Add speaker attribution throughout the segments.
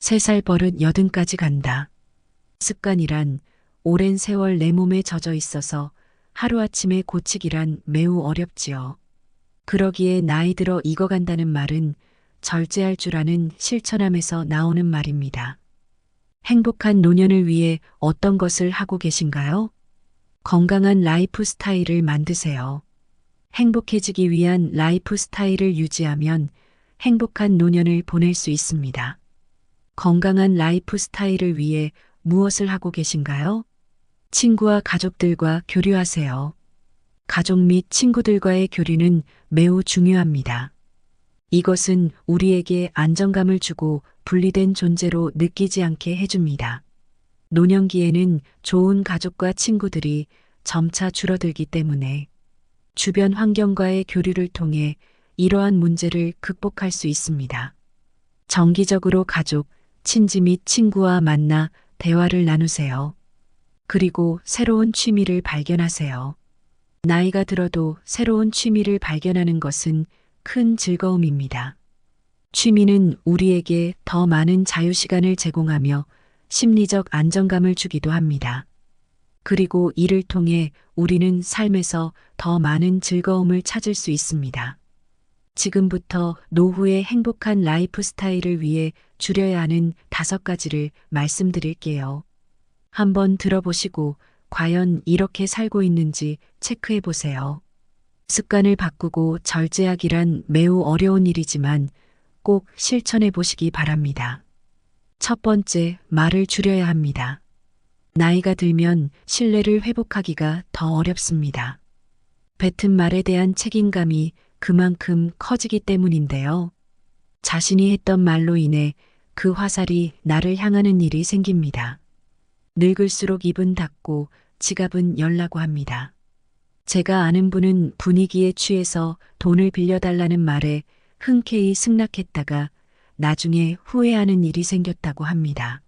Speaker 1: 3살 버릇 80까지 간다. 습관이란 오랜 세월 내 몸에 젖어 있어서 하루아침에 고치기란 매우 어렵지요. 그러기에 나이 들어 익어간다는 말은 절제할 줄 아는 실천함에서 나오는 말입니다. 행복한 노년을 위해 어떤 것을 하고 계신가요? 건강한 라이프 스타일을 만드세요. 행복해지기 위한 라이프 스타일을 유지하면 행복한 노년을 보낼 수 있습니다. 건강한 라이프 스타일을 위해 무엇을 하고 계신가요? 친구와 가족들과 교류하세요. 가족 및 친구들과의 교류는 매우 중요합니다. 이것은 우리에게 안정감을 주고 분리된 존재로 느끼지 않게 해줍니다. 노년기에는 좋은 가족과 친구들이 점차 줄어들기 때문에 주변 환경과의 교류를 통해 이러한 문제를 극복할 수 있습니다. 정기적으로 가족, 친지 및 친구와 만나 대화를 나누세요. 그리고 새로운 취미를 발견하세요. 나이가 들어도 새로운 취미를 발견하는 것은 큰 즐거움입니다. 취미는 우리에게 더 많은 자유시간을 제공하며 심리적 안정감을 주기도 합니다. 그리고 이를 통해 우리는 삶에서 더 많은 즐거움을 찾을 수 있습니다. 지금부터 노후의 행복한 라이프 스타일을 위해 줄여야 하는 5가지를 말씀드릴게요. 한번 들어보시고 과연 이렇게 살고 있는지 체크해 보세요. 습관을 바꾸고 절제하기란 매우 어려운 일이지만 꼭 실천해 보시기 바랍니다. 첫 번째, 말을 줄여야 합니다. 나이가 들면 신뢰를 회복하기가 더 어렵습니다. 뱉은 말에 대한 책임감이 그만큼 커지기 때문인데요. 자신이 했던 말로 인해 그 화살이 나를 향하는 일이 생깁니다. 늙을수록 입은 닫고 지갑은 열라고 합니다. 제가 아는 분은 분위기에 취해서 돈을 빌려달라는 말에 흔쾌히 승낙했다가 나중에 후회하는 일이 생겼다고 합니다.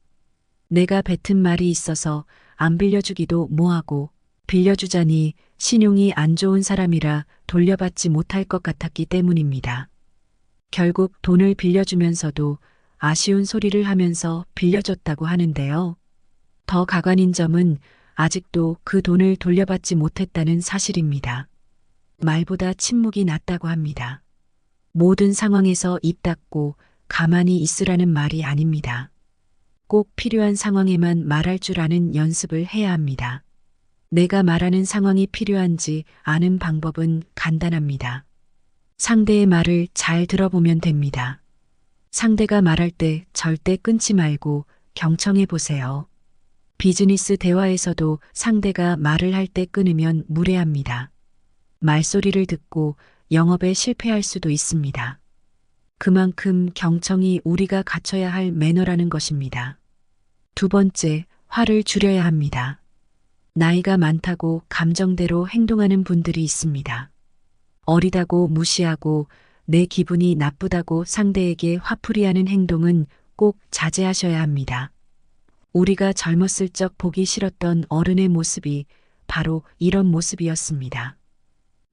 Speaker 1: 내가 뱉은 말이 있어서 안 빌려주기도 뭐하고 빌려주자니 신용이 안 좋은 사람이라 돌려받지 못할 것 같았기 때문입니다. 결국 돈을 빌려주면서도 아쉬운 소리를 하면서 빌려줬다고 하는데요. 더 가관인 점은 아직도 그 돈을 돌려받지 못했다는 사실입니다. 말보다 침묵이 낫다고 합니다. 모든 상황에서 입 닫고 가만히 있으라는 말이 아닙니다. 꼭 필요한 상황에만 말할 줄 아는 연습을 해야 합니다. 내가 말하는 상황이 필요한지 아는 방법은 간단합니다. 상대의 말을 잘 들어보면 됩니다. 상대가 말할 때 절대 끊지 말고 경청해 보세요. 비즈니스 대화에서도 상대가 말을 할 때 끊으면 무례합니다. 말소리를 듣고 영업에 실패할 수도 있습니다. 그만큼 경청이 우리가 갖춰야 할 매너라는 것입니다. 두 번째, 화를 줄여야 합니다. 나이가 많다고 감정대로 행동하는 분들이 있습니다. 어리다고 무시하고 내 기분이 나쁘다고 상대에게 화풀이하는 행동은 꼭 자제하셔야 합니다. 우리가 젊었을 적 보기 싫었던 어른의 모습이 바로 이런 모습이었습니다.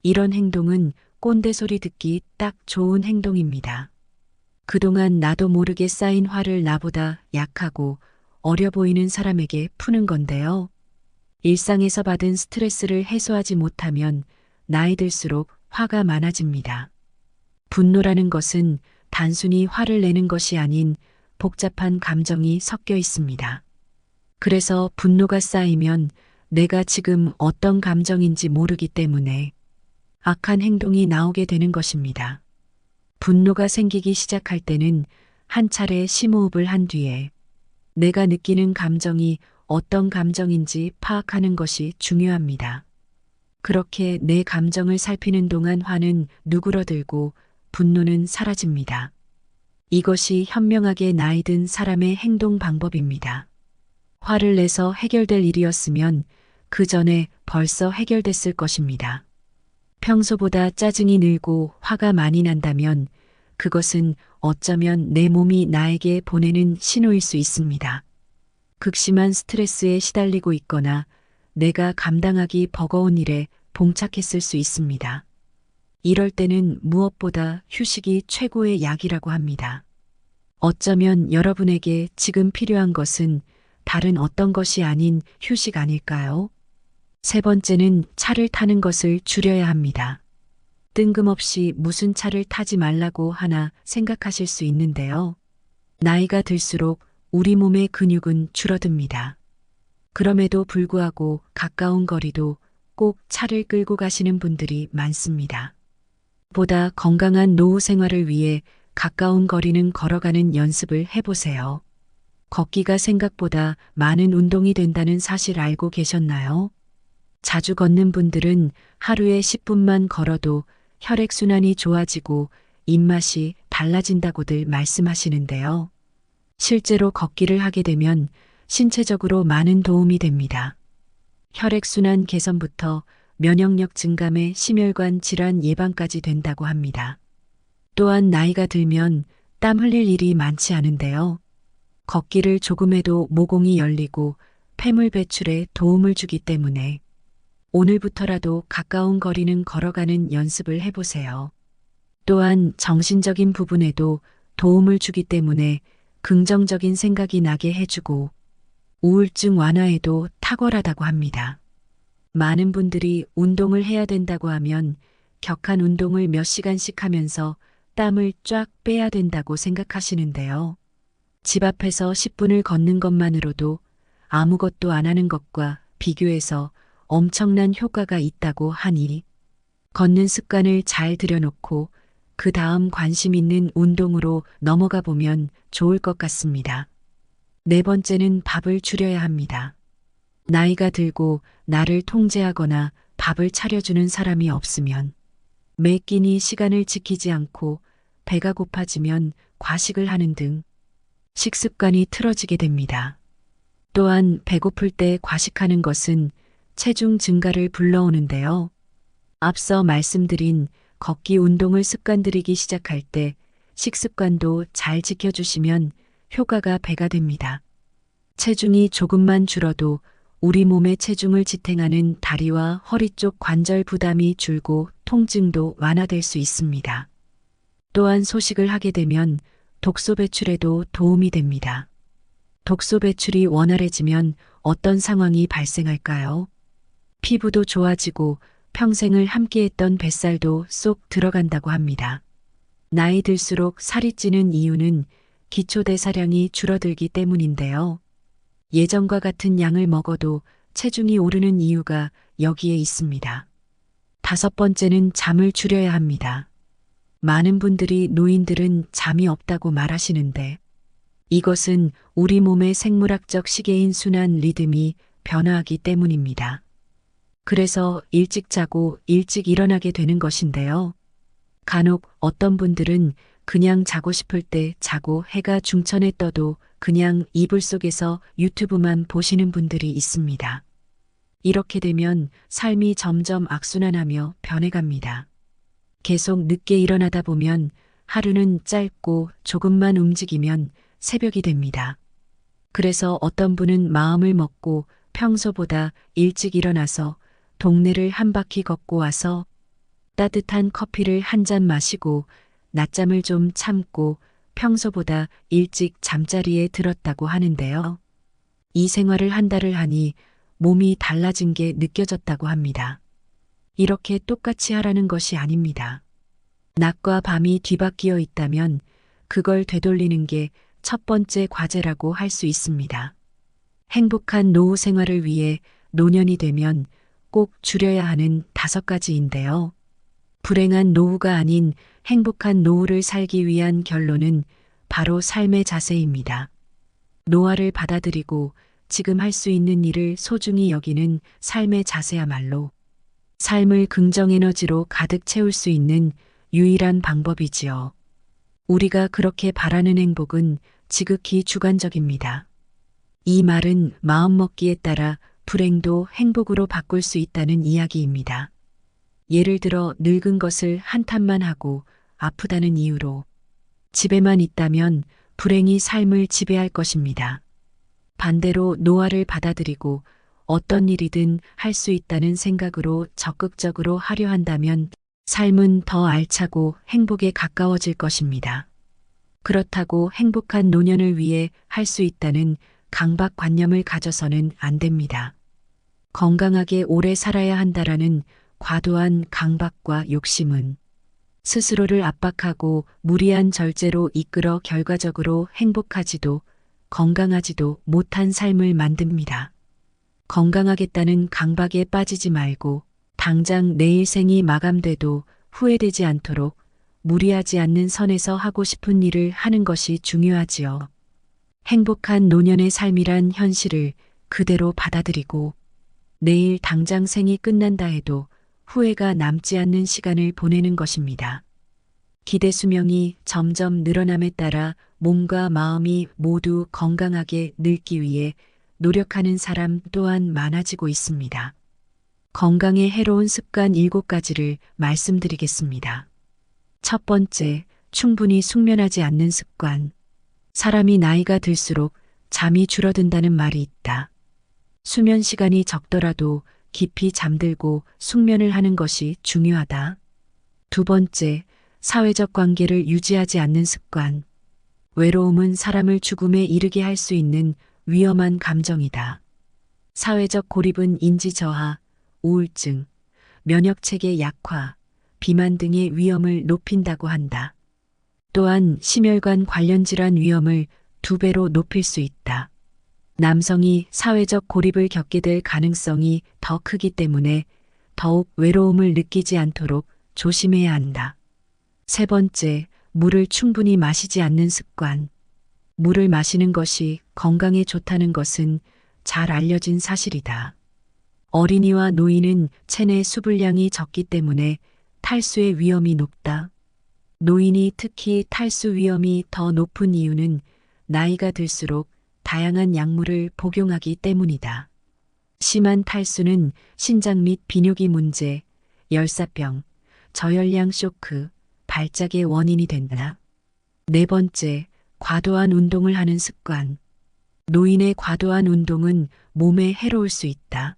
Speaker 1: 이런 행동은 꼰대 소리 듣기 딱 좋은 행동입니다. 그동안 나도 모르게 쌓인 화를 나보다 약하고 어려 보이는 사람에게 푸는 건데요. 일상에서 받은 스트레스를 해소하지 못하면 나이 들수록 화가 많아집니다. 분노라는 것은 단순히 화를 내는 것이 아닌 복잡한 감정이 섞여 있습니다. 그래서 분노가 쌓이면 내가 지금 어떤 감정인지 모르기 때문에 악한 행동이 나오게 되는 것입니다. 분노가 생기기 시작할 때는 한 차례 심호흡을 한 뒤에 내가 느끼는 감정이 어떤 감정인지 파악하는 것이 중요합니다. 그렇게 내 감정을 살피는 동안 화는 누그러들고 분노는 사라집니다. 이것이 현명하게 나이 든 사람의 행동 방법입니다. 화를 내서 해결될 일이었으면 그 전에 벌써 해결됐을 것입니다. 평소보다 짜증이 늘고 화가 많이 난다면 그것은 어쩌면 내 몸이 나에게 보내는 신호일 수 있습니다. 극심한 스트레스에 시달리고 있거나 내가 감당하기 버거운 일에 봉착했을 수 있습니다. 이럴 때는 무엇보다 휴식이 최고의 약이라고 합니다. 어쩌면 여러분에게 지금 필요한 것은 다른 어떤 것이 아닌 휴식 아닐까요? 세 번째는 차를 타는 것을 줄여야 합니다. 뜬금없이 무슨 차를 타지 말라고 하나 생각하실 수 있는데요. 나이가 들수록 우리 몸의 근육은 줄어듭니다. 그럼에도 불구하고 가까운 거리도 꼭 차를 끌고 가시는 분들이 많습니다. 보다 건강한 노후 생활을 위해 가까운 거리는 걸어가는 연습을 해보세요. 걷기가 생각보다 많은 운동이 된다는 사실 알고 계셨나요? 자주 걷는 분들은 하루에 10분만 걸어도 혈액순환이 좋아지고 입맛이 달라진다고들 말씀하시는데요. 실제로 걷기를 하게 되면 신체적으로 많은 도움이 됩니다. 혈액순환 개선부터 면역력 증감에 심혈관 질환 예방까지 된다고 합니다. 또한 나이가 들면 땀 흘릴 일이 많지 않은데요. 걷기를 조금 해도 모공이 열리고 폐물 배출에 도움을 주기 때문에 오늘부터라도 가까운 거리는 걸어가는 연습을 해보세요. 또한 정신적인 부분에도 도움을 주기 때문에 긍정적인 생각이 나게 해주고 우울증 완화에도 탁월하다고 합니다. 많은 분들이 운동을 해야 된다고 하면 격한 운동을 몇 시간씩 하면서 땀을 쫙 빼야 된다고 생각하시는데요. 집 앞에서 10분을 걷는 것만으로도 아무것도 안 하는 것과 비교해서 엄청난 효과가 있다고 하니 걷는 습관을 잘 들여놓고 그 다음 관심 있는 운동으로 넘어가 보면 좋을 것 같습니다. 네 번째는 밥을 줄여야 합니다. 나이가 들고 나를 통제하거나 밥을 차려주는 사람이 없으면 매 끼니 시간을 지키지 않고 배가 고파지면 과식을 하는 등 식습관이 틀어지게 됩니다. 또한 배고플 때 과식하는 것은 체중 증가를 불러오는데요. 앞서 말씀드린 걷기 운동을 습관들이기 시작할 때 식습관도 잘 지켜주시면 효과가 배가 됩니다. 체중이 조금만 줄어도 우리 몸의 체중을 지탱하는 다리와 허리 쪽 관절 부담이 줄고 통증도 완화될 수 있습니다. 또한 소식을 하게 되면 독소 배출에도 도움이 됩니다. 독소 배출이 원활해지면 어떤 상황이 발생할까요? 피부도 좋아지고 평생을 함께했던 뱃살도 쏙 들어간다고 합니다. 나이 들수록 살이 찌는 이유는 기초대사량이 줄어들기 때문인데요. 예전과 같은 양을 먹어도 체중이 오르는 이유가 여기에 있습니다. 다섯 번째는 잠을 줄여야 합니다. 많은 분들이 노인들은 잠이 없다고 말하시는데 이것은 우리 몸의 생물학적 시계인 순환 리듬이 변화하기 때문입니다. 그래서 일찍 자고 일찍 일어나게 되는 것인데요. 간혹 어떤 분들은 그냥 자고 싶을 때 자고 해가 중천에 떠도 그냥 이불 속에서 유튜브만 보시는 분들이 있습니다. 이렇게 되면 삶이 점점 악순환하며 변해갑니다. 계속 늦게 일어나다 보면 하루는 짧고 조금만 움직이면 새벽이 됩니다. 그래서 어떤 분은 마음을 먹고 평소보다 일찍 일어나서 동네를 한 바퀴 걷고 와서 따뜻한 커피를 한 잔 마시고 낮잠을 좀 참고 평소보다 일찍 잠자리에 들었다고 하는데요. 이 생활을 한 달을 하니 몸이 달라진 게 느껴졌다고 합니다. 이렇게 똑같이 하라는 것이 아닙니다. 낮과 밤이 뒤바뀌어 있다면 그걸 되돌리는 게 첫 번째 과제라고 할 수 있습니다. 행복한 노후 생활을 위해 노년이 되면 꼭 줄여야 하는 5가지인데요. 불행한 노후가 아닌 행복한 노후를 살기 위한 결론은 바로 삶의 자세입니다. 노화를 받아들이고 지금 할 수 있는 일을 소중히 여기는 삶의 자세야말로 삶을 긍정 에너지로 가득 채울 수 있는 유일한 방법이지요. 우리가 그렇게 바라는 행복은 지극히 주관적입니다. 이 말은 마음먹기에 따라 불행도 행복으로 바꿀 수 있다는 이야기입니다. 예를 들어 늙은 것을 한탄만 하고 아프다는 이유로 집에만 있다면 불행이 삶을 지배할 것입니다. 반대로 노화를 받아들이고 어떤 일이든 할 수 있다는 생각으로 적극적으로 하려 한다면 삶은 더 알차고 행복에 가까워질 것입니다. 그렇다고 행복한 노년을 위해 할 수 있다는 강박관념을 가져서는 안 됩니다. 건강하게 오래 살아야 한다라는 과도한 강박과 욕심은 스스로를 압박하고 무리한 절제로 이끌어 결과적으로 행복하지도 건강하지도 못한 삶을 만듭니다. 건강하겠다는 강박에 빠지지 말고 당장 내일 생이 마감돼도 후회되지 않도록 무리하지 않는 선에서 하고 싶은 일을 하는 것이 중요하지요. 행복한 노년의 삶이란 현실을 그대로 받아들이고 내일 당장 생이 끝난다 해도 후회가 남지 않는 시간을 보내는 것입니다. 기대 수명이 점점 늘어남에 따라 몸과 마음이 모두 건강하게 늙기 위해 노력하는 사람 또한 많아지고 있습니다. 건강에 해로운 습관 7가지를 말씀드리겠습니다. 첫 번째, 충분히 숙면하지 않는 습관. 사람이 나이가 들수록 잠이 줄어든다는 말이 있다. 수면 시간이 적더라도 깊이 잠들고 숙면을 하는 것이 중요하다. 두 번째, 사회적 관계를 유지하지 않는 습관. 외로움은 사람을 죽음에 이르게 할 수 있는 위험한 감정이다. 사회적 고립은 인지 저하, 우울증, 면역체계 약화, 비만 등의 위험을 높인다고 한다. 또한 심혈관 관련 질환 위험을 2배로 높일 수 있다. 남성이 사회적 고립을 겪게 될 가능성이 더 크기 때문에 더욱 외로움을 느끼지 않도록 조심해야 한다. 세 번째, 물을 충분히 마시지 않는 습관. 물을 마시는 것이 건강에 좋다는 것은 잘 알려진 사실이다. 어린이와 노인은 체내 수분량이 적기 때문에 탈수의 위험이 높다. 노인이 특히 탈수 위험이 더 높은 이유는 나이가 들수록 다양한 약물을 복용하기 때문이다. 심한 탈수는 신장 및 비뇨기 문제, 열사병, 저혈량 쇼크, 발작의 원인이 된다. 네 번째, 과도한 운동을 하는 습관. 노인의 과도한 운동은 몸에 해로울 수 있다.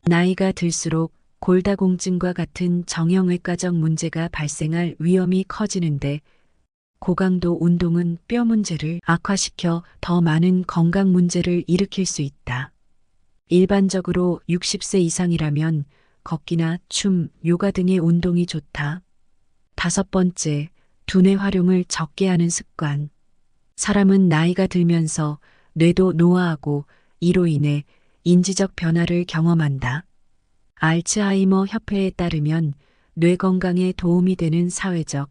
Speaker 1: 나이가 들수록 골다공증과 같은 정형외과적 문제가 발생할 위험이 커지는데 고강도 운동은 뼈 문제를 악화시켜 더 많은 건강 문제를 일으킬 수 있다. 일반적으로 60세 이상이라면 걷기나 춤, 요가 등의 운동이 좋다. 다섯 번째, 두뇌 활용을 적게 하는 습관. 사람은 나이가 들면서 뇌도 노화하고 이로 인해 인지적 변화를 경험한다. 알츠하이머 협회에 따르면 뇌 건강에 도움이 되는 사회적,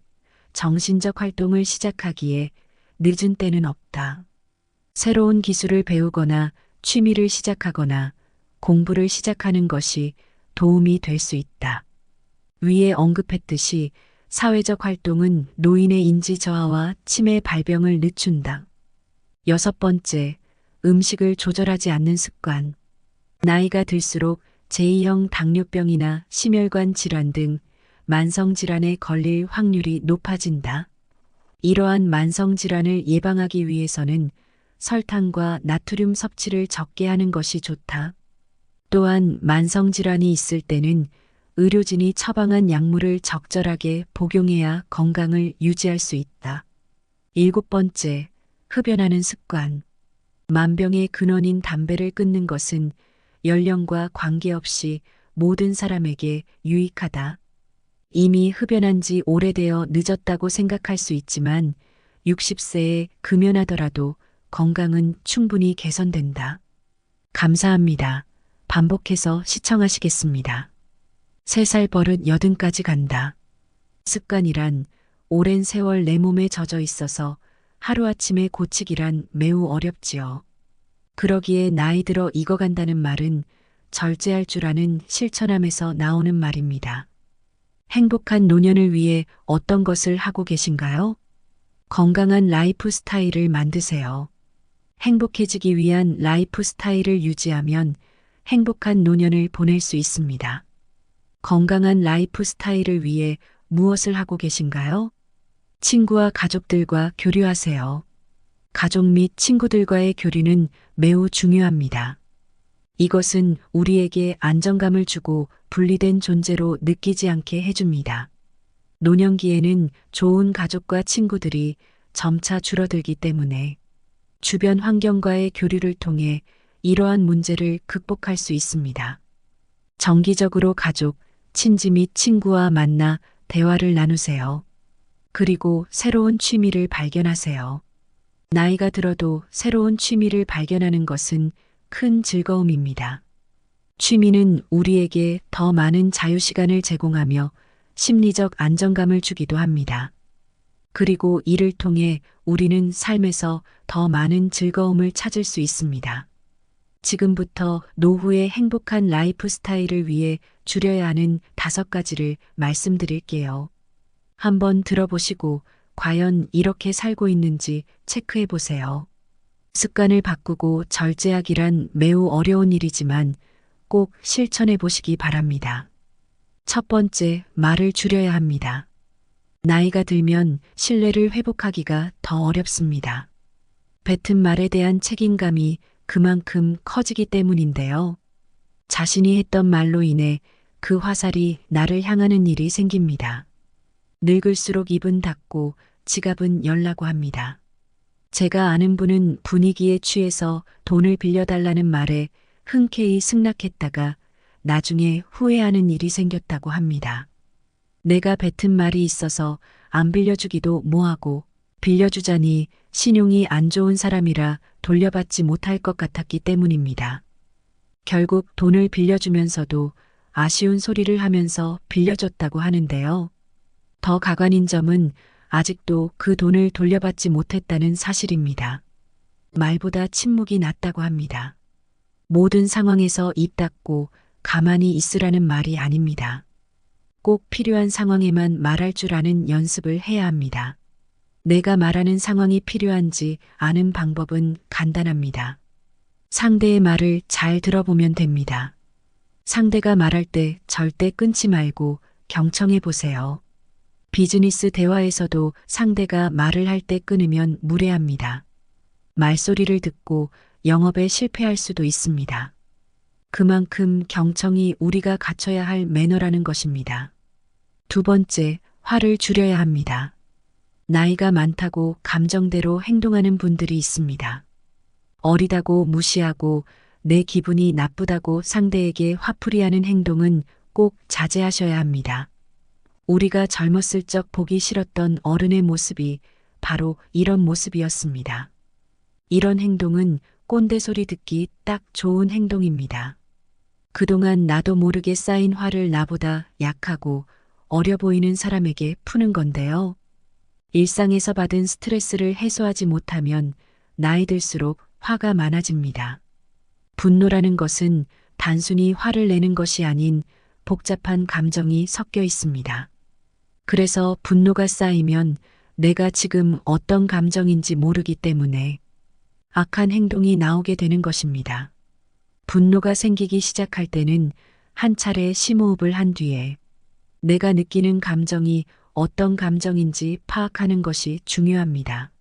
Speaker 1: 정신적 활동을 시작하기에 늦은 때는 없다. 새로운 기술을 배우거나 취미를 시작하거나 공부를 시작하는 것이 도움이 될 수 있다. 위에 언급했듯이 사회적 활동은 노인의 인지 저하와 치매 발병을 늦춘다. 여섯 번째, 음식을 조절하지 않는 습관. 나이가 들수록 제2형 당뇨병이나 심혈관 질환 등 만성질환에 걸릴 확률이 높아진다. 이러한 만성질환을 예방하기 위해서는 설탕과 나트륨 섭취를 적게 하는 것이 좋다. 또한 만성질환이 있을 때는 의료진이 처방한 약물을 적절하게 복용해야 건강을 유지할 수 있다. 일곱 번째, 흡연하는 습관. 만병의 근원인 담배를 끊는 것은 연령과 관계없이 모든 사람에게 유익하다. 이미 흡연한 지 오래되어 늦었다고 생각할 수 있지만 60세에 금연하더라도 건강은 충분히 개선된다. 감사합니다. 반복해서 시청하시겠습니다. 3살 버릇 80까지 간다. 습관이란 오랜 세월 내 몸에 젖어 있어서 하루아침에 고치기란 매우 어렵지요. 그러기에 나이 들어 익어간다는 말은 절제할 줄 아는 실천함에서 나오는 말입니다. 행복한 노년을 위해 어떤 것을 하고 계신가요? 건강한 라이프 스타일을 만드세요. 행복해지기 위한 라이프 스타일을 유지하면 행복한 노년을 보낼 수 있습니다. 건강한 라이프 스타일을 위해 무엇을 하고 계신가요? 친구와 가족들과 교류하세요. 가족 및 친구들과의 교류는 매우 중요합니다. 이것은 우리에게 안정감을 주고 분리된 존재로 느끼지 않게 해줍니다. 노년기에는 좋은 가족과 친구들이 점차 줄어들기 때문에 주변 환경과의 교류를 통해 이러한 문제를 극복할 수 있습니다. 정기적으로 가족, 친지 및 친구와 만나 대화를 나누세요. 그리고 새로운 취미를 발견하세요. 나이가 들어도 새로운 취미를 발견하는 것은 큰 즐거움입니다. 취미는 우리에게 더 많은 자유시간을 제공하며 심리적 안정감을 주기도 합니다. 그리고 이를 통해 우리는 삶에서 더 많은 즐거움을 찾을 수 있습니다. 지금부터 노후의 행복한 라이프 스타일을 위해 줄여야 하는 5가지를 말씀드릴게요. 한번 들어보시고 과연 이렇게 살고 있는지 체크해 보세요. 습관을 바꾸고 절제하기란 매우 어려운 일이지만 꼭 실천해 보시기 바랍니다. 첫 번째, 말을 줄여야 합니다. 나이가 들면 신뢰를 회복하기가 더 어렵습니다. 뱉은 말에 대한 책임감이 그만큼 커지기 때문인데요. 자신이 했던 말로 인해 그 화살이 나를 향하는 일이 생깁니다. 늙을수록 입은 닫고 지갑은 열라고 합니다. 제가 아는 분은 분위기에 취해서 돈을 빌려달라는 말에 흔쾌히 승낙했다가 나중에 후회하는 일이 생겼다고 합니다. 내가 뱉은 말이 있어서 안 빌려주기도 뭐하고 빌려주자니 신용이 안 좋은 사람이라 돌려받지 못할 것 같았기 때문입니다. 결국 돈을 빌려주면서도 아쉬운 소리를 하면서 빌려줬다고 하는데요. 더 가관인 점은 아직도 그 돈을 돌려받지 못했다는 사실입니다. 말보다 침묵이 낫다고 합니다. 모든 상황에서 입 닫고 가만히 있으라는 말이 아닙니다. 꼭 필요한 상황에만 말할 줄 아는 연습을 해야 합니다. 내가 말하는 상황이 필요한지 아는 방법은 간단합니다. 상대의 말을 잘 들어보면 됩니다. 상대가 말할 때 절대 끊지 말고 경청해 보세요. 비즈니스 대화에서도 상대가 말을 할 때 끊으면 무례합니다. 말소리를 듣고 영업에 실패할 수도 있습니다. 그만큼 경청이 우리가 갖춰야 할 매너라는 것입니다. 두 번째, 화를 줄여야 합니다. 나이가 많다고 감정대로 행동하는 분들이 있습니다. 어리다고 무시하고 내 기분이 나쁘다고 상대에게 화풀이하는 행동은 꼭 자제하셔야 합니다. 우리가 젊었을 적 보기 싫었던 어른의 모습이 바로 이런 모습이었습니다. 이런 행동은 꼰대 소리 듣기 딱 좋은 행동입니다. 그동안 나도 모르게 쌓인 화를 나보다 약하고 어려 보이는 사람에게 푸는 건데요. 일상에서 받은 스트레스를 해소하지 못하면 나이 들수록 화가 많아집니다. 분노라는 것은 단순히 화를 내는 것이 아닌 복잡한 감정이 섞여 있습니다. 그래서 분노가 쌓이면 내가 지금 어떤 감정인지 모르기 때문에 악한 행동이 나오게 되는 것입니다. 분노가 생기기 시작할 때는 한 차례 심호흡을 한 뒤에 내가 느끼는 감정이 어떤 감정인지 파악하는 것이 중요합니다.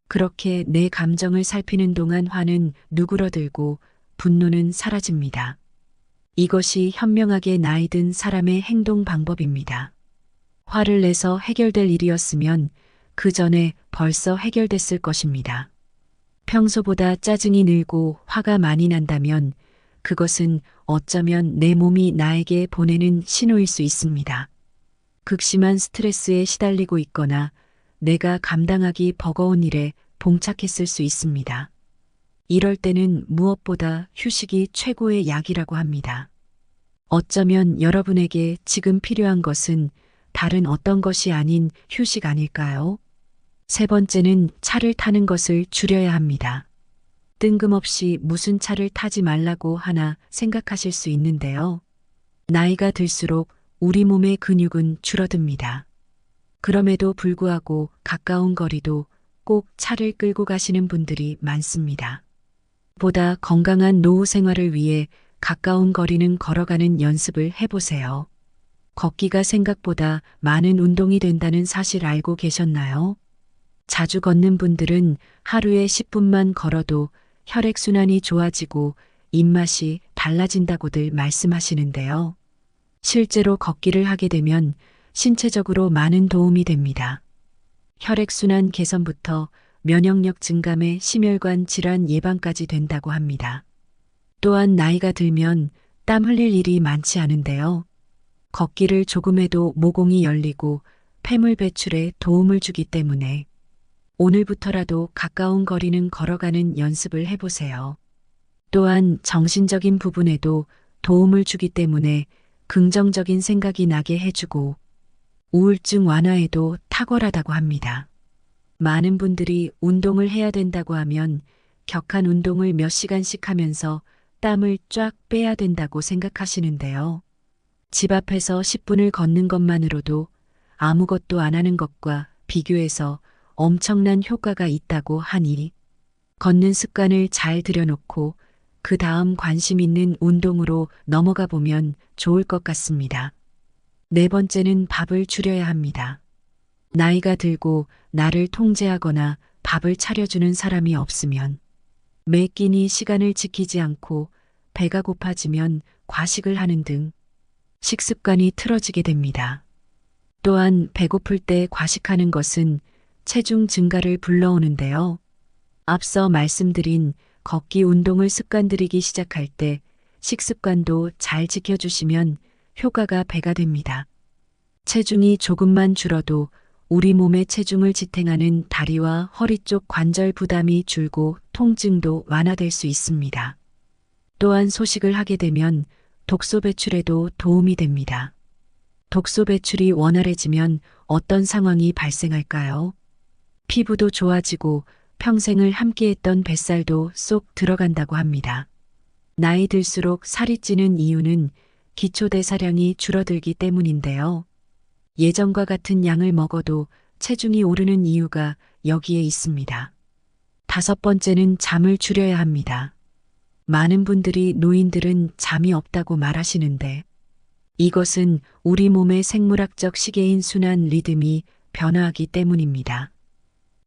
Speaker 1: 그렇게 내 감정을 살피는 동안 화는 누그러들고 분노는 사라집니다. 이것이 현명하게 나이 든 사람의 행동 방법입니다. 화를 내서 해결될 일이었으면 그 전에 벌써 해결됐을 것입니다. 평소보다 짜증이 늘고 화가 많이 난다면 그것은 어쩌면 내 몸이 나에게 보내는 신호일 수 있습니다. 극심한 스트레스에 시달리고 있거나 내가 감당하기 버거운 일에 봉착했을 수 있습니다. 이럴 때는 무엇보다 휴식이 최고의 약이라고 합니다. 어쩌면 여러분에게 지금 필요한 것은 다른 어떤 것이 아닌 휴식 아닐까요? 세 번째는 차를 타는 것을 줄여야 합니다. 뜬금없이 무슨 차를 타지 말라고 하나 생각하실 수 있는데요. 나이가 들수록 우리 몸의 근육은 줄어듭니다. 그럼에도 불구하고 가까운 거리도 꼭 차를 끌고 가시는 분들이 많습니다. 보다 건강한 노후 생활을 위해 가까운 거리는 걸어가는 연습을 해보세요. 걷기가 생각보다 많은 운동이 된다는 사실 알고 계셨나요? 자주 걷는 분들은 하루에 10분만 걸어도 혈액순환이 좋아지고 입맛이 달라진다고들 말씀하시는데요. 실제로 걷기를 하게 되면 신체적으로 많은 도움이 됩니다. 혈액순환 개선부터 면역력 증감에 심혈관 질환 예방까지 된다고 합니다. 또한 나이가 들면 땀 흘릴 일이 많지 않은데요. 걷기를 조금 해도 모공이 열리고 폐물 배출에 도움을 주기 때문에 오늘부터라도 가까운 거리는 걸어가는 연습을 해보세요. 또한 정신적인 부분에도 도움을 주기 때문에 긍정적인 생각이 나게 해주고 우울증 완화에도 탁월하다고 합니다. 많은 분들이 운동을 해야 된다고 하면 격한 운동을 몇 시간씩 하면서 땀을 쫙 빼야 된다고 생각하시는데요. 집 앞에서 10분을 걷는 것만으로도 아무것도 안 하는 것과 비교해서 엄청난 효과가 있다고 하니 걷는 습관을 잘 들여놓고 그 다음 관심 있는 운동으로 넘어가 보면 좋을 것 같습니다. 네 번째는 밥을 줄여야 합니다. 나이가 들고 나를 통제하거나 밥을 차려주는 사람이 없으면 매 끼니 시간을 지키지 않고 배가 고파지면 과식을 하는 등 식습관이 틀어지게 됩니다. 또한 배고플 때 과식하는 것은 체중 증가를 불러오는데요. 앞서 말씀드린 걷기 운동을 습관들이기 시작할 때 식습관도 잘 지켜주시면 효과가 배가 됩니다. 체중이 조금만 줄어도 우리 몸의 체중을 지탱하는 다리와 허리 쪽 관절 부담이 줄고 통증도 완화될 수 있습니다. 또한 소식을 하게 되면 독소 배출에도 도움이 됩니다. 독소 배출이 원활해지면 어떤 상황이 발생할까요? 피부도 좋아지고 평생을 함께했던 뱃살도 쏙 들어간다고 합니다. 나이 들수록 살이 찌는 이유는 기초대사량이 줄어들기 때문인데요. 예전과 같은 양을 먹어도 체중이 오르는 이유가 여기에 있습니다. 다섯 번째는 잠을 줄여야 합니다. 많은 분들이 노인들은 잠이 없다고 말하시는데 이것은 우리 몸의 생물학적 시계인 순환 리듬이 변화하기 때문입니다.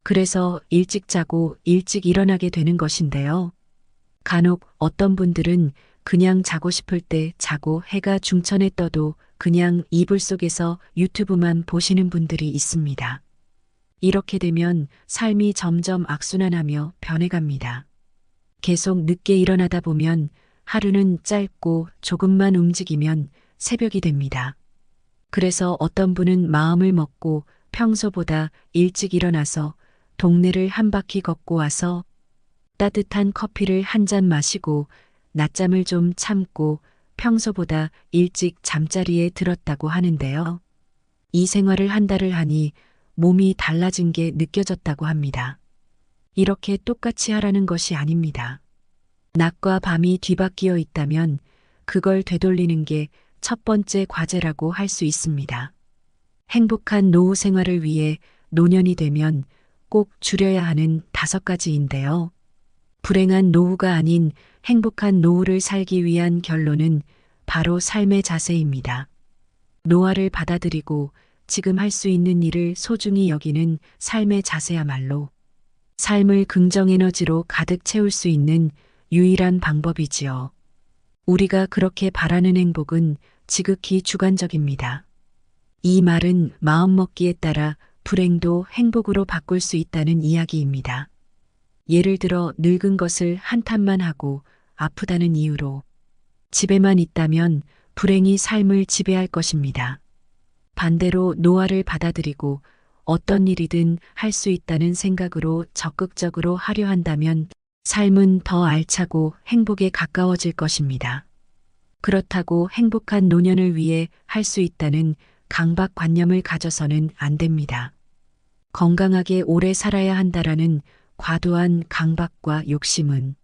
Speaker 1: 그래서 일찍 자고 일찍 일어나게 되는 것인데요. 간혹 어떤 분들은 그냥 자고 싶을 때 자고 해가 중천에 떠도 그냥 이불 속에서 유튜브만 보시는 분들이 있습니다. 이렇게 되면 삶이 점점 악순환하며 변해갑니다. 계속 늦게 일어나다 보면 하루는 짧고 조금만 움직이면 새벽이 됩니다. 그래서 어떤 분은 마음을 먹고 평소보다 일찍 일어나서 동네를 한 바퀴 걷고 와서 따뜻한 커피를 한 잔 마시고 낮잠을 좀 참고 평소보다 일찍 잠자리에 들었다고 하는데요. 이 생활을 한 달을 하니 몸이 달라진 게 느껴졌다고 합니다. 이렇게 똑같이 하라는 것이 아닙니다. 낮과 밤이 뒤바뀌어 있다면 그걸 되돌리는 게 첫 번째 과제라고 할 수 있습니다. 행복한 노후 생활을 위해 노년이 되면 꼭 줄여야 하는 5가지인데요. 불행한 노후가 아닌 행복한 노후를 살기 위한 결론은 바로 삶의 자세입니다. 노화를 받아들이고 지금 할 수 있는 일을 소중히 여기는 삶의 자세야말로 삶을 긍정 에너지로 가득 채울 수 있는 유일한 방법이지요. 우리가 그렇게 바라는 행복은 지극히 주관적입니다. 이 말은 마음먹기에 따라 불행도 행복으로 바꿀 수 있다는 이야기입니다. 예를 들어 늙은 것을 한탄만 하고 아프다는 이유로 집에만 있다면 불행이 삶을 지배할 것입니다. 반대로 노화를 받아들이고 어떤 일이든 할 수 있다는 생각으로 적극적으로 하려 한다면 삶은 더 알차고 행복에 가까워질 것입니다. 그렇다고 행복한 노년을 위해 할 수 있다는 강박관념을 가져서는 안 됩니다. 건강하게 오래 살아야 한다라는 과도한 강박과 욕심은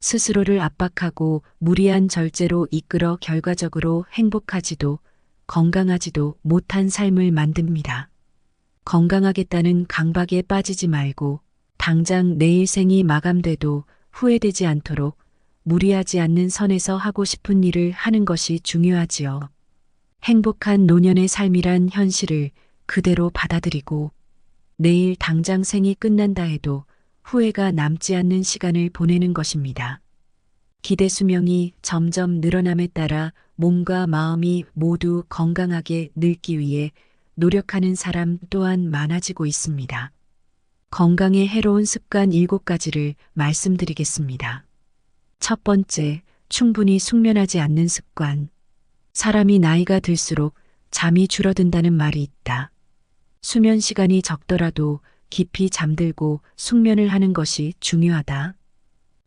Speaker 1: 스스로를 압박하고 무리한 절제로 이끌어 결과적으로 행복하지도 건강하지도 못한 삶을 만듭니다. 건강하겠다는 강박에 빠지지 말고 당장 내일 생이 마감돼도 후회되지 않도록 무리하지 않는 선에서 하고 싶은 일을 하는 것이 중요하지요. 행복한 노년의 삶이란 현실을 그대로 받아들이고 내일 당장 생이 끝난다 해도 후회가 남지 않는 시간을 보내는 것입니다. 기대 수명이 점점 늘어남에 따라 몸과 마음이 모두 건강하게 늙기 위해 노력하는 사람 또한 많아지고 있습니다. 건강에 해로운 습관 7가지를 말씀드리겠습니다. 첫 번째, 충분히 숙면하지 않는 습관. 사람이 나이가 들수록 잠이 줄어든다는 말이 있다. 수면 시간이 적더라도 깊이 잠들고 숙면을 하는 것이 중요하다.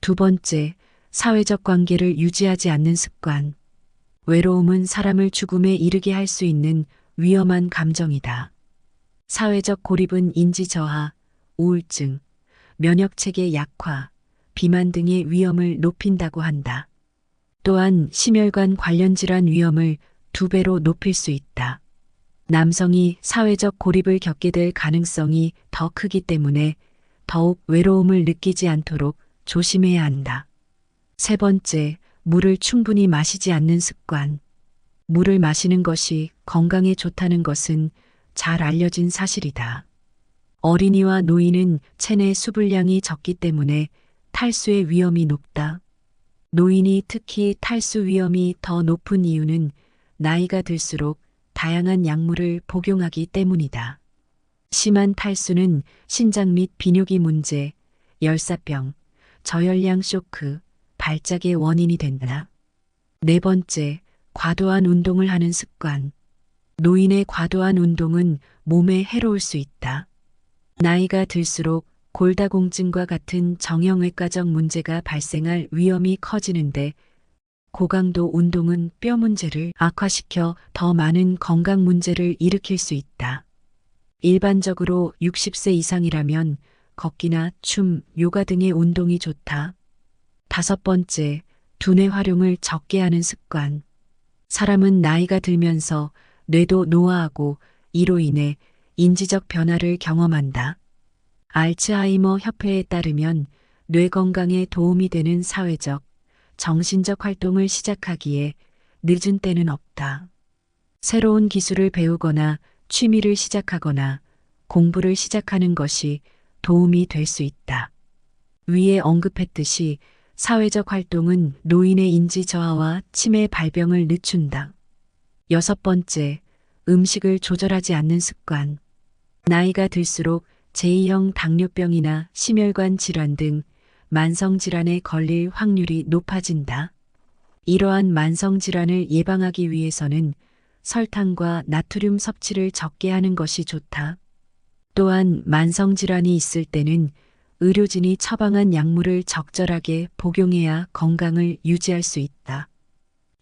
Speaker 1: 두 번째, 사회적 관계를 유지하지 않는 습관. 외로움은 사람을 죽음에 이르게 할 수 있는 위험한 감정이다. 사회적 고립은 인지 저하, 우울증, 면역체계 약화, 비만 등의 위험을 높인다고 한다. 또한 심혈관 관련 질환 위험을 2배로 높일 수 있다. 남성이 사회적 고립을 겪게 될 가능성이 더 크기 때문에 더욱 외로움을 느끼지 않도록 조심해야 한다. 세 번째, 물을 충분히 마시지 않는 습관. 물을 마시는 것이 건강에 좋다는 것은 잘 알려진 사실이다. 어린이와 노인은 체내 수분량이 적기 때문에 탈수의 위험이 높다. 노인이 특히 탈수 위험이 더 높은 이유는 나이가 들수록 다양한 약물을 복용하기 때문이다. 심한 탈수는 신장 및 비뇨기 문제, 열사병, 저혈량 쇼크, 발작의 원인이 된다. 네 번째, 과도한 운동을 하는 습관. 노인의 과도한 운동은 몸에 해로울 수 있다. 나이가 들수록 골다공증과 같은 정형외과적 문제가 발생할 위험이 커지는데 고강도 운동은 뼈 문제를 악화시켜 더 많은 건강 문제를 일으킬 수 있다. 일반적으로 60세 이상이라면 걷기나 춤, 요가 등의 운동이 좋다. 다섯 번째, 두뇌 활용을 적게 하는 습관. 사람은 나이가 들면서 뇌도 노화하고 이로 인해 인지적 변화를 경험한다. 알츠하이머 협회에 따르면 뇌 건강에 도움이 되는 사회적, 정신적 활동을 시작하기에 늦은 때는 없다. 새로운 기술을 배우거나 취미를 시작하거나 공부를 시작하는 것이 도움이 될 수 있다. 위에 언급했듯이 사회적 활동은 노인의 인지 저하와 치매 발병을 늦춘다. 여섯 번째, 음식을 조절하지 않는 습관. 나이가 들수록 제2형 당뇨병이나 심혈관 질환 등 만성질환에 걸릴 확률이 높아진다. 이러한 만성질환을 예방하기 위해서는 설탕과 나트륨 섭취를 적게 하는 것이 좋다. 또한 만성질환이 있을 때는 의료진이 처방한 약물을 적절하게 복용해야 건강을 유지할 수 있다.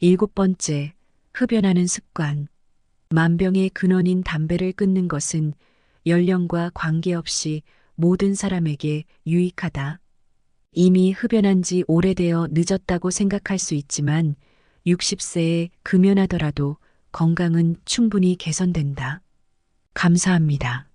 Speaker 1: 일곱 번째, 흡연하는 습관. 만병의 근원인 담배를 끊는 것은 연령과 관계없이 모든 사람에게 유익하다. 이미 흡연한 지 오래되어 늦었다고 생각할 수 있지만 60세에 금연하더라도 건강은 충분히 개선된다. 감사합니다.